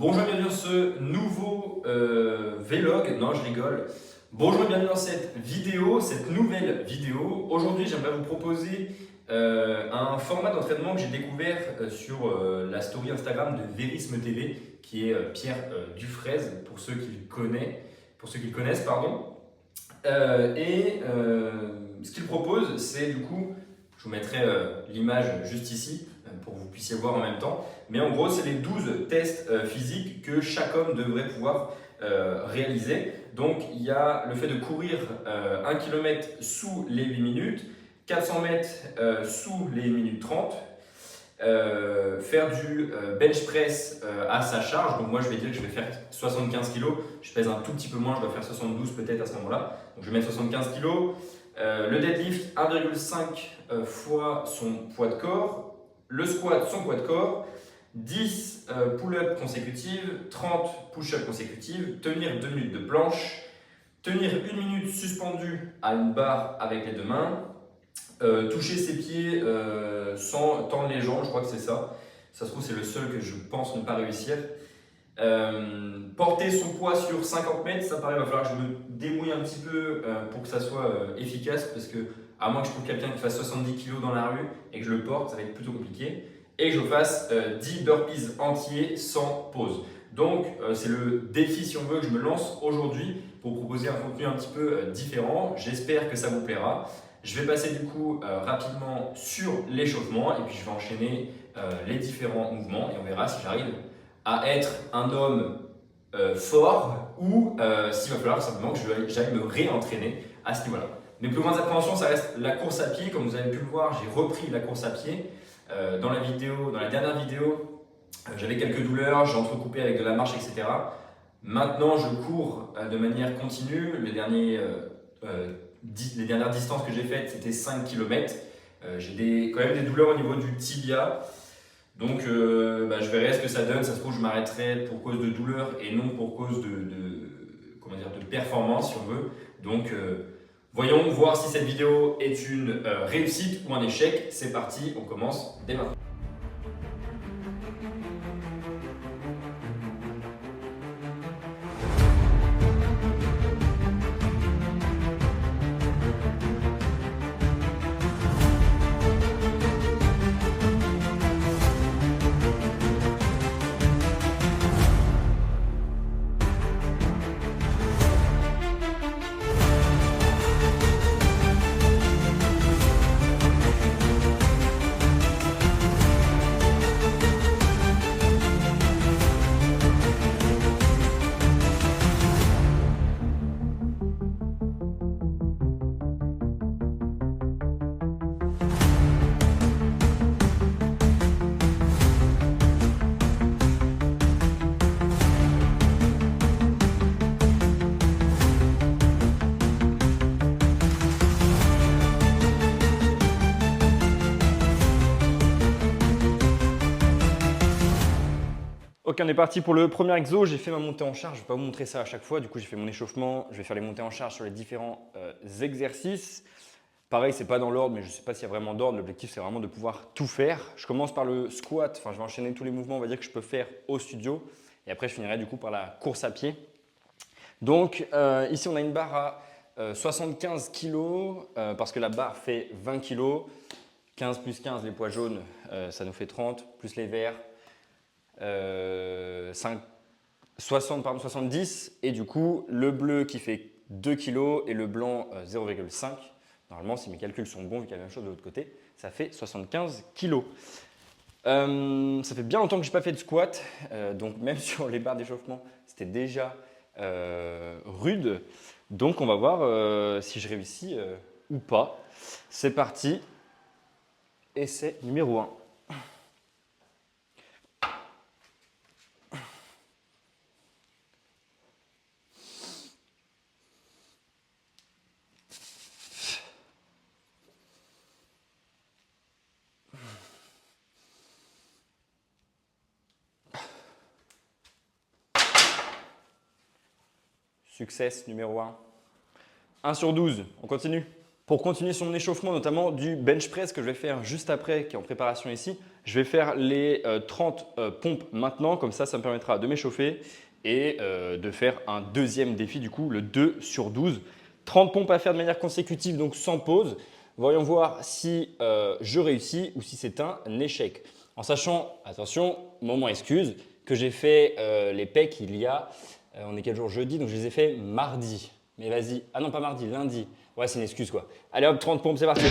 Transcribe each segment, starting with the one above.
Bonjour et bienvenue dans ce nouveau vlog, non je rigole. Bonjour et bienvenue dans cette vidéo, cette nouvelle vidéo. Aujourd'hui j'aimerais vous proposer un format d'entraînement que j'ai découvert sur la story Instagram de Verisme TV, qui est Pierre Dufraise, pour ceux qui le connaissent, pardon. Ce qu'il propose, c'est du coup, je vous mettrai l'image juste ici pour que vous puissiez voir en même temps. Mais en gros, c'est les 12 tests physiques que chaque homme devrait pouvoir réaliser. Donc, il y a le fait de courir 1 km sous les 8 minutes, 400 mètres sous les 1 minute 30, faire du bench press à sa charge. Donc moi je vais dire que je vais faire 75 kg, je pèse un tout petit peu moins, je dois faire 72 peut-être à ce moment-là. Donc je vais mettre 75 kg. Le deadlift 1,5 fois son poids de corps, le squat son poids de corps, 10 pull-ups consécutives, 30 push-ups consécutives, tenir 2 minutes de planche, tenir 1 minute suspendu à une barre avec les deux mains, toucher ses pieds sans tendre les jambes, je crois que c'est ça. Ça se trouve, c'est le seul que je pense ne pas réussir. Porter son poids sur 50 mètres, ça paraît, il va falloir que je me débrouille un petit peu pour que ça soit efficace, parce que à moins que je trouve quelqu'un qui fasse 70 kg dans la rue et que je le porte, ça va être plutôt compliqué. Et que je fasse 10 burpees entiers sans pause. Donc c'est le défi, si on veut, que je me lance aujourd'hui pour proposer un contenu un petit peu différent. J'espère que ça vous plaira. Je vais passer du coup rapidement sur l'échauffement et puis je vais enchaîner les différents mouvements et on verra si j'arrive à être un homme fort ou s'il va falloir simplement que j'aille me réentraîner à ce niveau-là. Mes plus grandes appréhensions, ça reste la course à pied. Comme vous avez pu le voir, j'ai repris la course à pied. Dans la dernière vidéo, j'avais quelques douleurs, j'ai entrecoupé avec de la marche, etc. Maintenant, je cours de manière continue. Les dernières distances que j'ai faites, c'était 5 km. J'ai quand même des douleurs au niveau du tibia. Donc, je verrai ce que ça donne. Ça se trouve, je m'arrêterai pour cause de douleur et non pour cause de performance, si on veut. Donc, voyons voir si cette vidéo est une réussite ou un échec. C'est parti, on commence dès maintenant. Ok, on est parti pour le premier exo. J'ai fait ma montée en charge. Je ne vais pas vous montrer ça à chaque fois. Du coup, j'ai fait mon échauffement. Je vais faire les montées en charge sur les différents exercices. Pareil, ce n'est pas dans l'ordre, mais je ne sais pas s'il y a vraiment d'ordre. L'objectif, c'est vraiment de pouvoir tout faire. Je commence par le squat. Enfin, je vais enchaîner tous les mouvements, on va dire, que je peux faire au studio. Et après, je finirai du coup par la course à pied. Donc, ici, on a une barre à 75 kg parce que la barre fait 20 kg. 15 plus 15, les poids jaunes, ça nous fait 30, plus les verts. 70 et du coup le bleu qui fait 2 kg et le blanc 0,5. Normalement, si mes calculs sont bons, vu qu'il y a la même chose de l'autre côté, ça fait 75 kg. Ça fait bien longtemps que je n'ai pas fait de squat, donc même sur les barres d'échauffement, c'était déjà rude. Donc on va voir si je réussis ou pas. C'est parti, essai numéro 1. Succès numéro 1. 1 sur 12, on continue. Pour continuer sur mon échauffement, notamment du bench press que je vais faire juste après, qui est en préparation ici, je vais faire les 30 pompes maintenant, comme ça me permettra de m'échauffer et de faire un deuxième défi, du coup le 2 sur 12. 30 pompes à faire de manière consécutive, donc sans pause. Voyons voir si je réussis ou si c'est un échec. En sachant, attention, moment excuse, que j'ai fait les pecs il y a, on est quel jour? Jeudi, donc je les ai fait mardi. Mais vas-y, ah non pas mardi, lundi. Ouais, c'est une excuse quoi. Allez hop, 30 pompes, c'est parti. 10.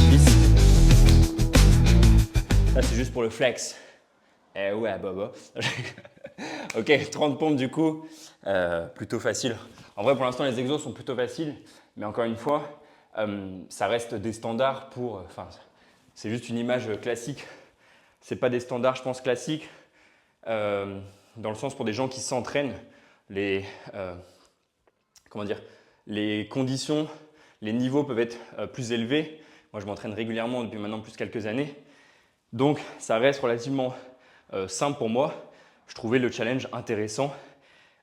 10. Ça, c'est juste pour le flex. Eh ouais, Bobo. Ok, 30 pompes du coup, plutôt facile. En vrai, pour l'instant, les exos sont plutôt faciles, mais encore une fois, ça reste des standards pour. Enfin, c'est juste une image classique. C'est pas des standards, je pense, classiques, dans le sens pour des gens qui s'entraînent, comment dire, les conditions, les niveaux peuvent être plus élevés. Moi, je m'entraîne régulièrement depuis maintenant plus de quelques années. Donc, ça reste relativement simple pour moi. Je trouvais le challenge intéressant.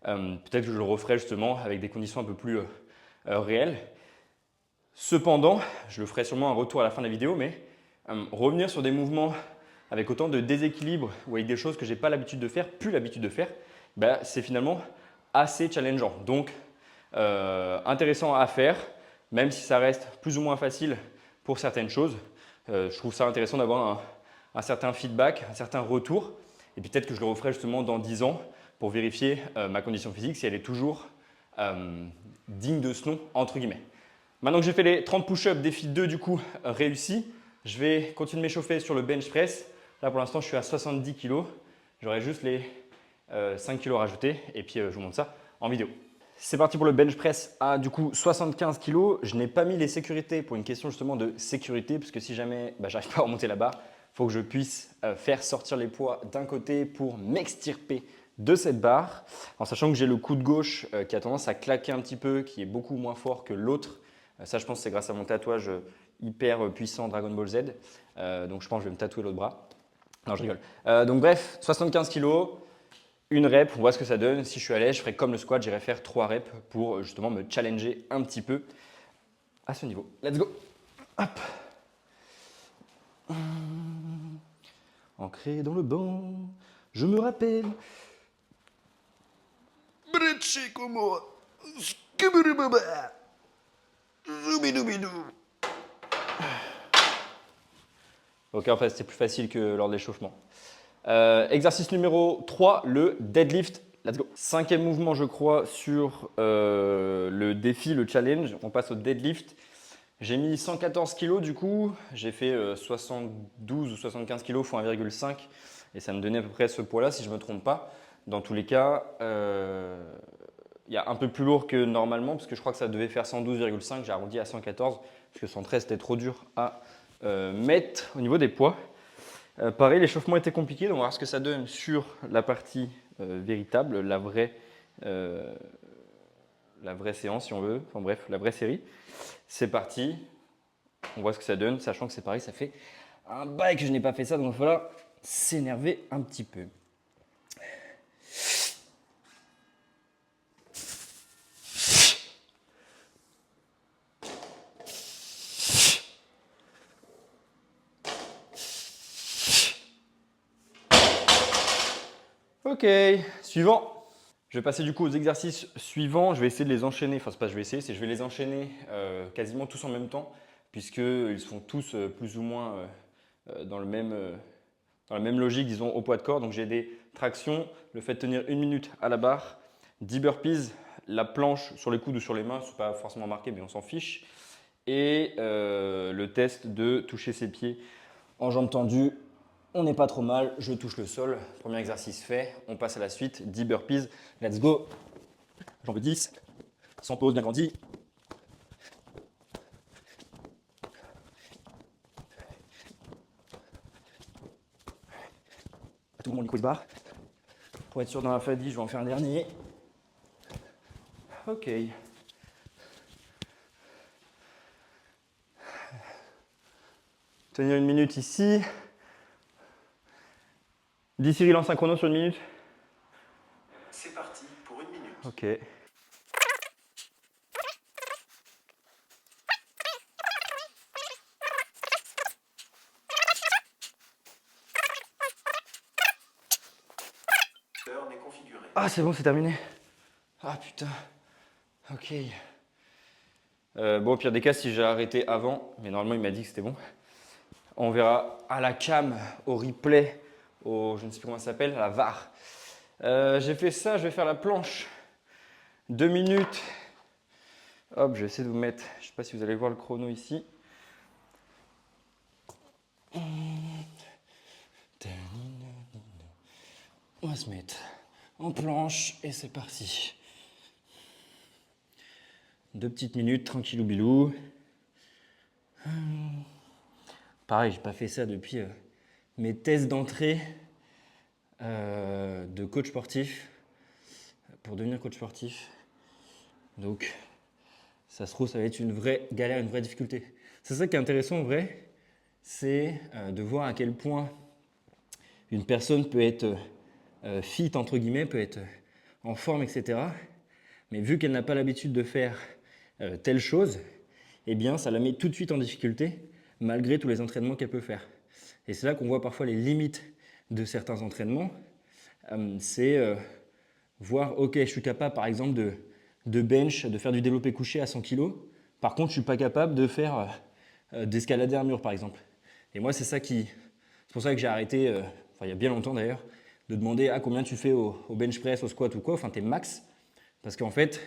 Peut-être que je le referai justement avec des conditions un peu plus réelles. Cependant, je le ferai sûrement un retour à la fin de la vidéo, mais revenir sur des mouvements avec autant de déséquilibre ou avec des choses que je n'ai pas l'habitude de faire, plus l'habitude de faire, bah, c'est finalement assez challengeant. Donc, intéressant à faire, même si ça reste plus ou moins facile pour certaines choses. Je trouve ça intéressant d'avoir un certain feedback, un certain retour. Et puis peut-être que je le referai justement dans 10 ans pour vérifier ma condition physique, si elle est toujours digne de ce nom, entre guillemets. Maintenant que j'ai fait les 30 push-ups, défi 2 du coup réussi, je vais continuer de m'échauffer sur le bench press. Là pour l'instant je suis à 70 kg. J'aurai juste les 5 kg rajoutés et puis je vous montre ça en vidéo. C'est parti pour le bench press à du coup 75 kg. Je n'ai pas mis les sécurités pour une question justement de sécurité, parce que si jamais j'arrive pas à remonter la barre, il faut que je puisse faire sortir les poids d'un côté pour m'extirper de cette barre, en sachant que j'ai le coude gauche qui a tendance à claquer un petit peu, qui est beaucoup moins fort que l'autre. Ça, je pense que c'est grâce à mon tatouage hyper puissant Dragon Ball Z. Donc, je pense que je vais me tatouer l'autre bras. Non, je rigole. Donc, bref, 75 kg, une rep, on voit ce que ça donne. Si je suis à l'aise, je ferai comme le squat, j'irai faire 3 reps pour justement me challenger un petit peu à ce niveau. Let's go. Hop. Ancré dans le banc, je me rappelle. Ok, en fait, c'est plus facile que lors de l'échauffement. Exercice numéro 3, le deadlift. Let's go. 5e mouvement, je crois, sur le défi, le challenge. On passe au deadlift. J'ai mis 114 kg du coup. J'ai fait 72 ou 75 kg x 1,5 et ça me donnait à peu près ce poids-là, si je ne me trompe pas. Dans tous les cas, il y a un peu plus lourd que normalement, parce que je crois que ça devait faire 112,5. J'ai arrondi à 114, parce que 113 c'était trop dur à mettre au niveau des poids. Pareil, l'échauffement était compliqué, donc on va voir ce que ça donne sur la partie véritable, la vraie séance si on veut, enfin bref, la vraie série. C'est parti, on voit ce que ça donne, sachant que c'est pareil, ça fait un bail que je n'ai pas fait ça, donc il va falloir s'énerver un petit peu. Ok, suivant. Je vais passer du coup aux exercices suivants. Je vais essayer de les enchaîner. Enfin, c'est pas je vais essayer, c'est je vais les enchaîner quasiment tous en même temps, puisqu'ils sont tous plus ou moins dans la même logique, disons, au poids de corps. Donc j'ai des tractions, le fait de tenir 1 minute à la barre, 10 burpees, la planche sur les coudes ou sur les mains, ce n'est pas forcément marqué, mais on s'en fiche. Et le test de toucher ses pieds en jambes tendues. On n'est pas trop mal, je touche le sol. Premier exercice fait, on passe à la suite. 10 burpees, let's go. J'en veux 10, sans pause, bien grandi. Tout le monde quiz bar. Pour être sûr dans la fatigue, je vais en faire un dernier. Ok. Tenir une minute ici. Dis Cyril, lance un chrono sur une minute. C'est parti pour une minute. Ok. L'heure n'est configurée. Ah, c'est bon, c'est terminé. Ah putain. Ok. Bon, au pire des cas, si j'ai arrêté avant, mais normalement il m'a dit que c'était bon, on verra à la cam, au replay, je ne sais plus comment ça s'appelle, à la VAR. J'ai fait ça, je vais faire la planche. 2 minutes. Hop, je vais essayer de vous mettre, je ne sais pas si vous allez voir le chrono ici. On va se mettre en planche et c'est parti. 2 petites minutes, tranquillou bilou. Pareil, j'ai pas fait ça depuis mes tests d'entrée de coach sportif pour devenir coach sportif. Donc, ça se trouve, ça va être une vraie galère, une vraie difficulté. C'est ça qui est intéressant en vrai, c'est de voir à quel point une personne peut être fit, entre guillemets, peut être en forme, etc. Mais vu qu'elle n'a pas l'habitude de faire telle chose, eh bien, ça la met tout de suite en difficulté, malgré tous les entraînements qu'elle peut faire. Et c'est là qu'on voit parfois les limites de certains entraînements. C'est voir, ok, je suis capable par exemple de bench, de faire du développé couché à 100 kg. Par contre, je ne suis pas capable de faire d'escalader un mur par exemple. Et moi, c'est pour ça que j'ai arrêté, il y a bien longtemps d'ailleurs, de demander combien tu fais au bench press, au squat ou quoi, enfin tes max. Parce qu'en fait,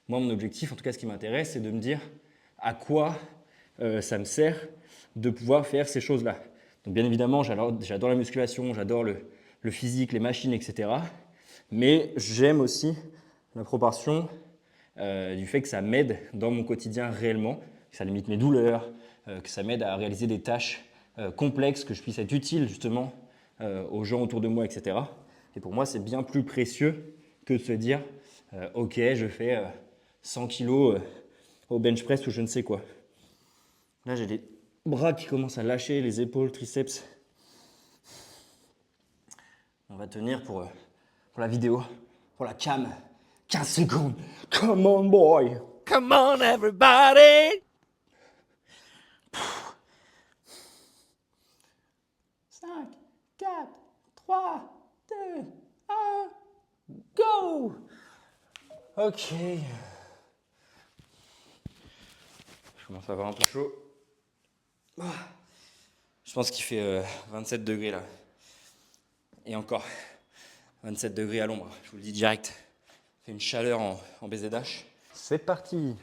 moi, mon objectif, en tout cas ce qui m'intéresse, c'est de me dire à quoi ça me sert de pouvoir faire ces choses-là. Donc bien évidemment, j'adore la musculation, j'adore le physique, les machines, etc. Mais j'aime aussi la proportion du fait que ça m'aide dans mon quotidien réellement, que ça limite mes douleurs, que ça m'aide à réaliser des tâches complexes, que je puisse être utile justement aux gens autour de moi, etc. Et pour moi, c'est bien plus précieux que de se dire ok, je fais 100 kilos au bench press ou je ne sais quoi. Là, j'ai les bras qui commencent à lâcher, les épaules, triceps. On va tenir pour la vidéo, pour la cam. 15 secondes. Come on, boy. Come on, everybody! 5, 4, 3, 2, 1, go! Ok. Je commence à avoir un peu chaud. Je pense qu'il fait 27 degrés là. Et encore, 27 degrés à l'ombre, je vous le dis direct. Il fait une chaleur en BZH. C'est parti!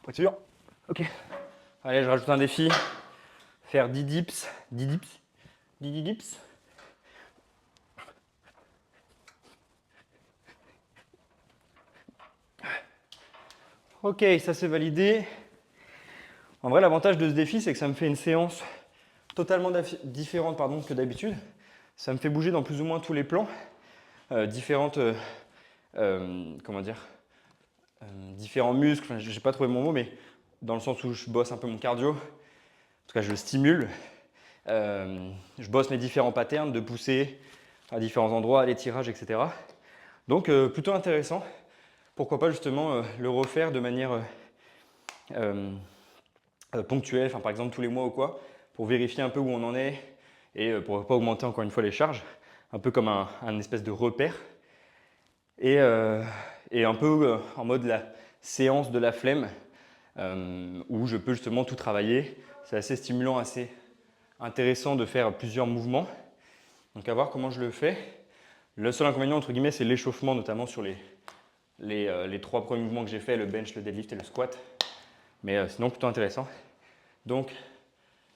Voiture. Ok. Allez, je rajoute un défi. Faire 10 dips. 10 dips. 10 dips. Ok, ça c'est validé. En vrai, l'avantage de ce défi, c'est que ça me fait une séance totalement différente que d'habitude. Ça me fait bouger dans plus ou moins tous les plans. Différents muscles. Enfin, je n'ai pas trouvé mon mot, mais dans le sens où je bosse un peu mon cardio. En tout cas, je le stimule. Je bosse mes différents patterns de poussée à différents endroits, les tirages, etc. Donc, plutôt intéressant. Pourquoi pas justement le refaire de manière ponctuelle, par exemple tous les mois ou quoi, pour vérifier un peu où on en est et pour ne pas augmenter encore une fois les charges, un peu comme un espèce de repère. Et un peu en mode la séance de la flemme, où je peux justement tout travailler. C'est assez stimulant, assez intéressant de faire plusieurs mouvements. Donc à voir comment je le fais. Le seul inconvénient, entre guillemets, c'est l'échauffement, notamment sur les 3 premiers mouvements que j'ai fait, le bench, le deadlift et le squat. Mais sinon, plutôt intéressant. Donc,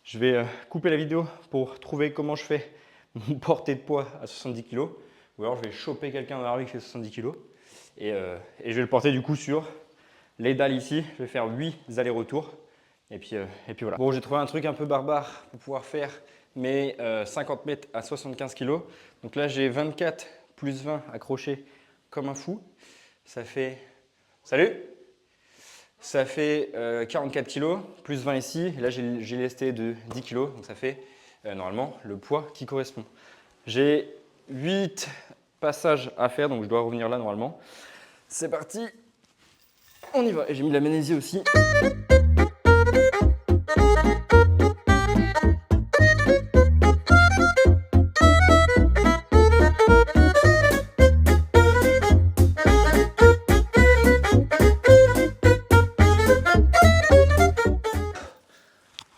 je vais couper la vidéo pour trouver comment je fais mon portée de poids à 70 kg. Ou alors, je vais choper quelqu'un dans la rue qui fait 70 kg. Et je vais le porter du coup sur les dalles ici. Je vais faire 8 allers-retours. Et puis voilà. Bon, j'ai trouvé un truc un peu barbare pour pouvoir faire mes 50 mètres à 75 kg. Donc là, j'ai 24 plus 20 accrochés comme un fou. Ça fait… Salut! Ça fait 44 kg, plus 20 ici. Et là, j'ai lesté de 10 kg. Donc ça fait normalement le poids qui correspond. J'ai 8 passages à faire, donc je dois revenir là normalement. C'est parti! On y va. Et j'ai mis de la magnésie aussi.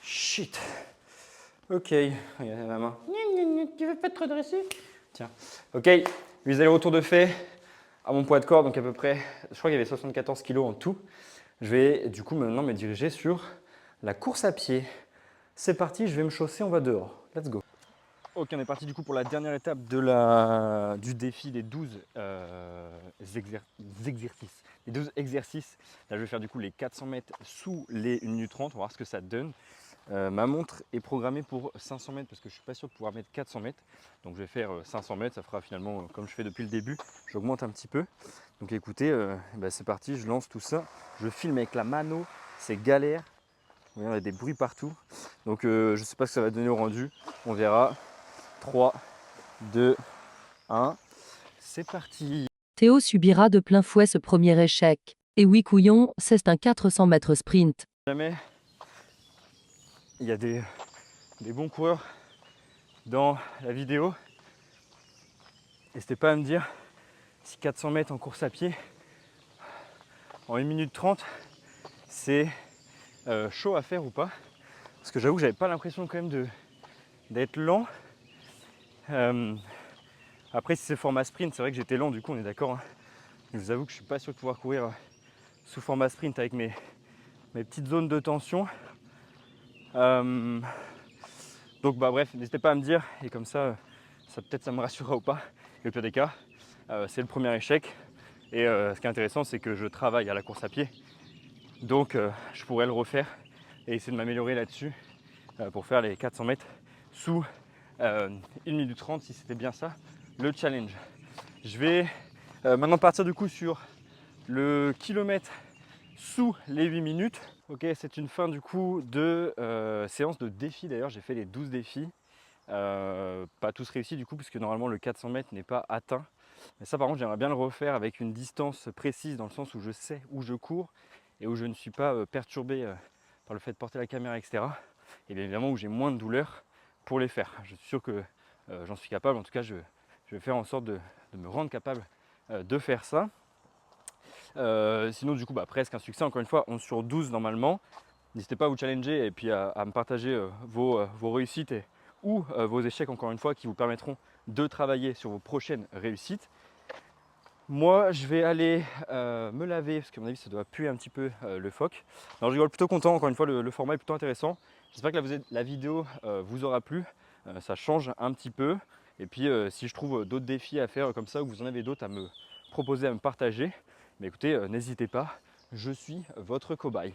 Shit. Ok. Regardez ma main. Tu veux pas te redresser? Tiens. Ok. 8 allers-retours de fait à mon poids de corps, donc à peu près, je crois qu'il y avait 74 kg en tout. Je vais du coup maintenant me diriger sur la course à pied. C'est parti, je vais me chausser, on va dehors. Let's go. Ok, on est parti du coup pour la dernière étape du défi des 12 exercices. Les 12 exercices. Là, je vais faire du coup les 400 mètres sous les 1 minute 30. On va voir ce que ça donne. Ma montre est programmée pour 500 mètres parce que je ne suis pas sûr de pouvoir mettre 400 mètres. Donc je vais faire 500 mètres, ça fera finalement comme je fais depuis le début. J'augmente un petit peu. Donc écoutez, c'est parti, je lance tout ça. Je filme avec la mano, c'est galère. Vous voyez, on a des bruits partout. Donc je ne sais pas ce que ça va donner au rendu. On verra. 3, 2, 1, c'est parti. Théo subira de plein fouet ce premier échec. Et oui couillon, c'est un 400 mètres sprint. Jamais il y a des bons coureurs dans la vidéo. N'hésitez pas à me dire si 400 mètres en course à pied en 1 minute 30 c'est chaud à faire ou pas. Parce que j'avoue que j'avais pas l'impression quand même d'être lent. Après si c'est format sprint, c'est vrai que j'étais lent du coup, on est d'accord. Hein. Je vous avoue que je suis pas sûr de pouvoir courir sous format sprint avec mes petites zones de tension. Donc bref, n'hésitez pas à me dire et comme ça, peut-être ça me rassurera ou pas. Et au pire des cas, c'est le premier échec. Et ce qui est intéressant, c'est que je travaille à la course à pied. Donc je pourrais le refaire et essayer de m'améliorer là-dessus pour faire les 400 mètres sous 1 minute 30 si c'était bien ça le challenge. Je vais maintenant partir du coup sur le kilomètre sous les 8 minutes. Ok, c'est une fin du coup de séance de défis. D'ailleurs, j'ai fait les 12 défis. Pas tous réussis du coup, puisque normalement le 400 mètres n'est pas atteint. Mais ça, par contre, j'aimerais bien le refaire avec une distance précise, dans le sens où je sais où je cours et où je ne suis pas perturbé par le fait de porter la caméra, etc. Et bien évidemment, où j'ai moins de douleur pour les faire. Je suis sûr que j'en suis capable. En tout cas, je vais faire en sorte de me rendre capable de faire ça. Sinon du coup presque un succès, encore une fois 11 sur 12 normalement. N'hésitez pas à vous challenger et puis à me partager vos réussites ou vos échecs, encore une fois, qui vous permettront de travailler sur vos prochaines réussites. Moi je vais aller me laver parce qu'à mon avis ça doit puer un petit peu le phoque. Alors je rigole, plutôt content, encore une fois le format est plutôt intéressant. J'espère que la vidéo vous aura plu, ça change un petit peu. Et puis si je trouve d'autres défis à faire comme ça, ou vous en avez d'autres à me proposer, à me partager, mais écoutez, n'hésitez pas, je suis votre cobaye.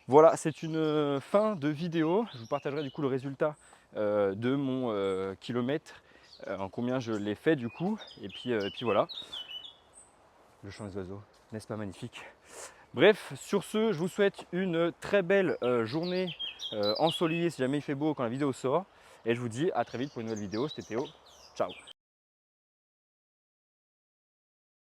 Voilà, c'est une fin de vidéo. Je vous partagerai du coup le résultat de mon kilomètre, en combien je l'ai fait du coup. Et puis voilà, le chant des oiseaux, n'est-ce pas magnifique? Bref, sur ce, je vous souhaite une très belle journée ensoleillée si jamais il fait beau quand la vidéo sort. Et je vous dis à très vite pour une nouvelle vidéo. C'était Théo, ciao!